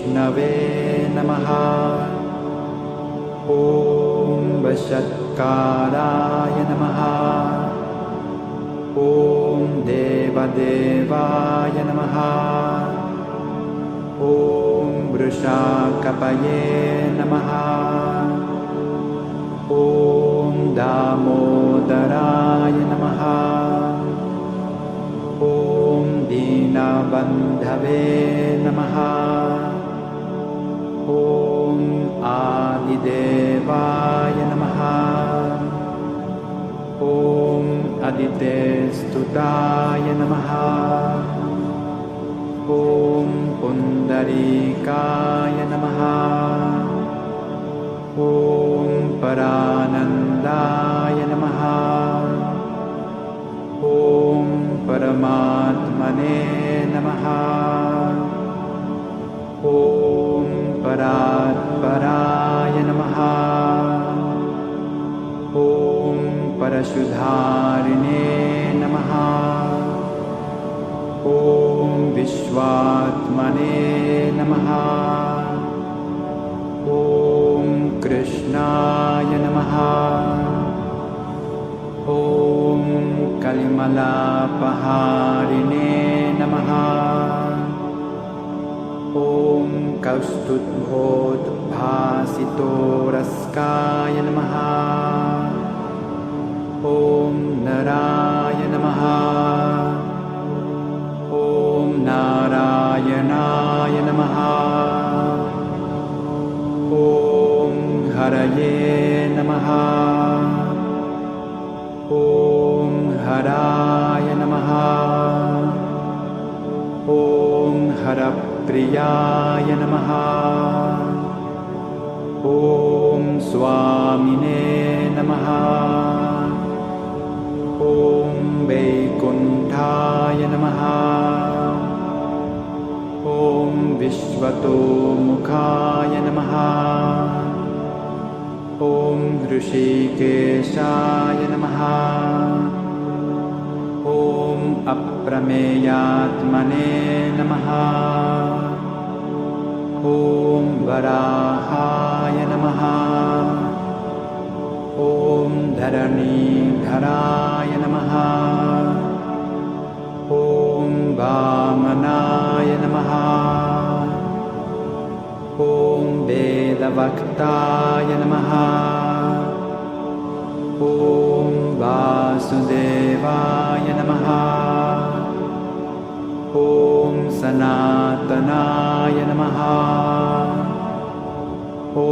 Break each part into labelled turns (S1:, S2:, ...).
S1: विष्णवे नमः। ॐ वषट्काराय नमः। ॐ देवदेवाय नमः। ॐ वृषाकपये नमः। ॐ दामोदराय नमः। ॐ दीनबन्धवे नमः। ॐ आदिदेवाय नमः। ॐ अदितेस्तुताय नमः। ॐ पुण्डरीकाय नमः। ॐ परानन्दाय नमः। ॐ परमात्मने नमः। ॐ परात्पराय नमः। ॐ परशुधारिणे नमः। ॐ विश्वात्मने नमः। ॐ कृष्णाय नमः। ॐ कलिमलापहारिणे नमः। ॐ कौस्तुभोद्भासितोरस्काय नमः। ॐ नराय नमः। ॐ नारायणाय नमः। ॐ हरये नमः। ॐ हराय नमः। ॐ हरप्रियाय नमः। ॐ स्वामिने नमः। ॐ वैकुण्ठाय नमः। ॐ विश्वतोमुखाय नमः। ॐ ऋषिकेशाय नमः। ॐ अप्रमेयात्मने नमः। ॐ वराहाय नमः। ॐ धरणीधराय नमः। ॐ वामनाय नमः। ॐ वेदवक्ताय नमः। ॐ वासुदेवाय नमः। ॐ सनातनाय नमः। ॐ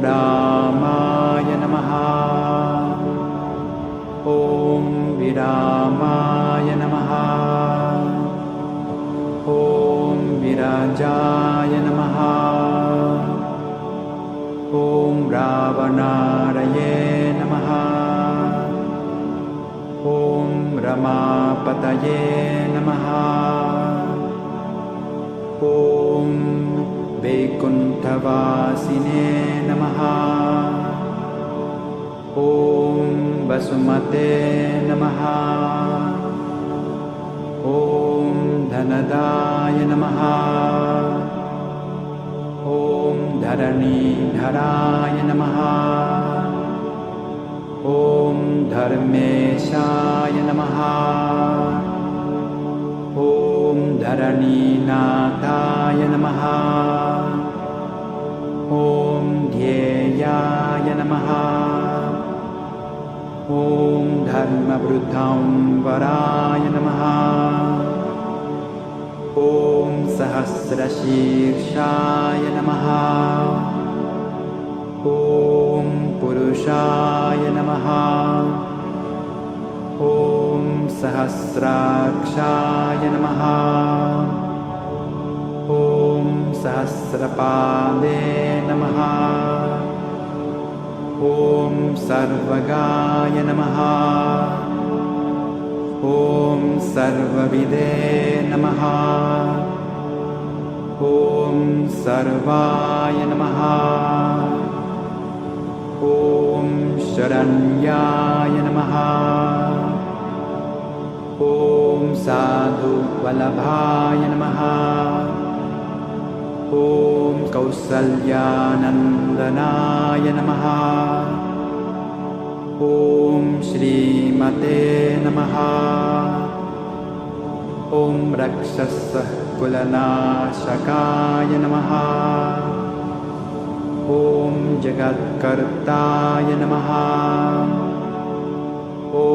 S1: रामाय नमः। ॐ विरामाय नमः। ॐ विराजाय नमः। ॐ रावणारये नमः। ॐ रमापतये नमः। ॐ वैकुण्ठवासिने नमः। ॐ वसुमते नमः। ॐ धनदाय नमः। ॐ धरणीधराय नमः। ॐ धर्मेशाय नमः। ॐ धरणीनाथाय नमः। ॐ ध्येयाय नमः। ॐ धर्मवृद्धंवराय नमः। ॐ सहस्रशीर्षाय नमः। ॐ पुरुषाय नमः। ॐ सहस्राक्षाय नमः। ॐ सहस्रपादे नमः। ॐ सर्वगाय नमः। ॐ सर्वविदे नमः। ॐ सर्वाय नमः। ॐ शरण्याय नमः। ॐ साधुवल्लभाय नमः। ॐ कौसल्यानन्दनाय नमः। ॐ श्रीमते नमः। ॐ रक्षसः कुलनाशकाय नमः। ॐ जगत्कर्ताय नमः। ॐ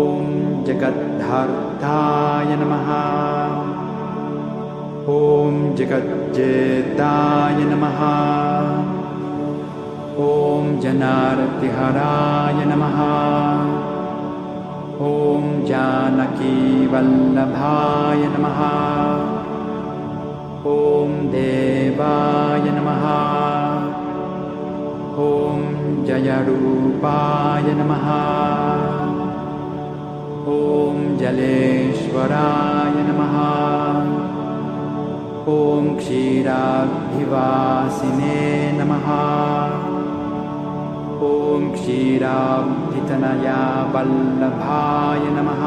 S1: जगद्धार्ताय नमः। ॐ जगज्जेताय नमः। ॐ जनार्तिहराय नमः। ॐ जानकीवल्लभाय नमः। ॐ देवाय नमः। ॐ जयरूपाय नमः। ॐ जलेश्वराय नमः। ॐ क्षीराब्धिवासिने नमः। ॐ क्षीराब्धितनया वल्लभाय नमः।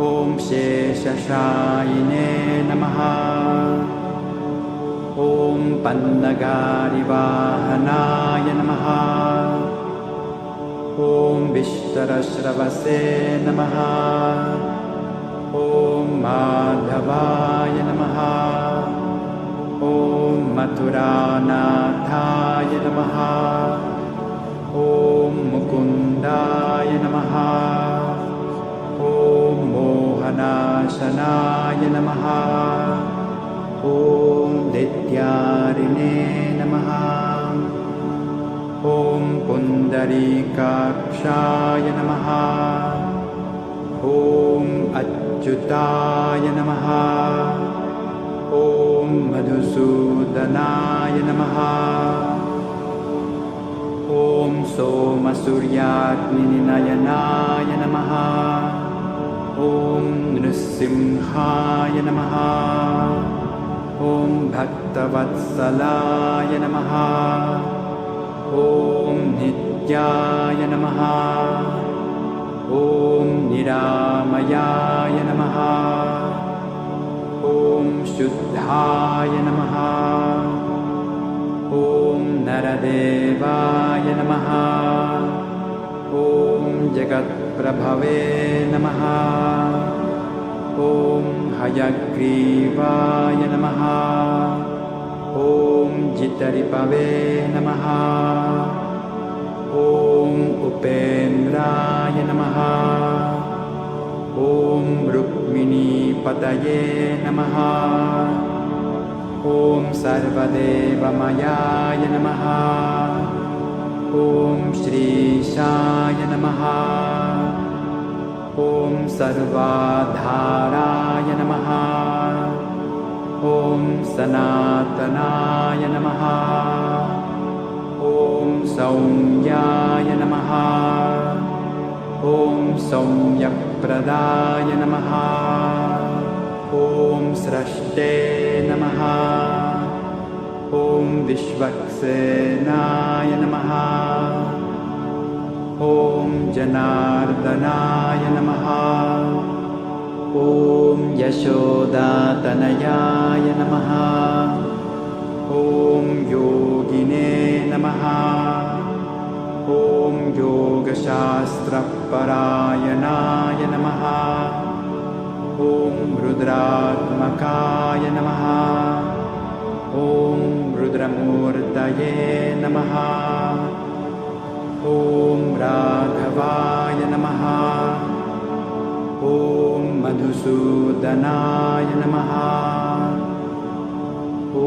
S1: ॐ शेषशायिने नमः। ॐ पन्नगारिवाहनाय नमः। ॐ विष्टरश्रवसे नमः। ॐ माधवाय नमः। ॐ मथुरानाथाय नमः। ॐ मुकुन्दाय नमः। ॐ मोहनाशनाय नमः। ॐ दैत्यारिणे नमः। ॐ पुण्डरीकाक्षाय नमः। ॐ अच्युताय नमः। ॐ मधुसूदनाय नमः। ॐ सोमसूर्याग्निनयनाय नमः। ॐ नृसिंहाय नमः। ॐ भक्तवत्सलाय नमः। ॐ नित्याय नमः। ॐ निरामयाय नमः। ॐ शुद्धाय नमः। ॐ नरदेवाय नमः। ॐ जगत्प्रभवे नमः। ॐ हयग्रीवाय नमः। ॐ जितरिपवे नमः। ॐ उपेन्द्राय नमः। ॐ रुक्मिणीपतये नमः। ॐ सर्वदेवमयाय नमः। ॐ श्रीशाय नमः। ॐ सर्वाधाराय नमः। ॐ सनातनाय नमः। ॐ सौम्याय नमः। ॐ सौम्यप्रदाय नमः। ॐ स्रष्टे नमः। ॐ विश्वक्सेनाय नमः। ॐ जनार्दनाय नमः। ॐ यशोदातनयाय नमः। ॐ योगिने नमः। ॐ योगशास्त्रपरायणाय नमः। ॐ रुद्रात्मकाय नमः। ॐ रुद्रमूर्तये नमः। ॐ राघवाय नमः। ॐ मधुसूदनाय नमः। ॐ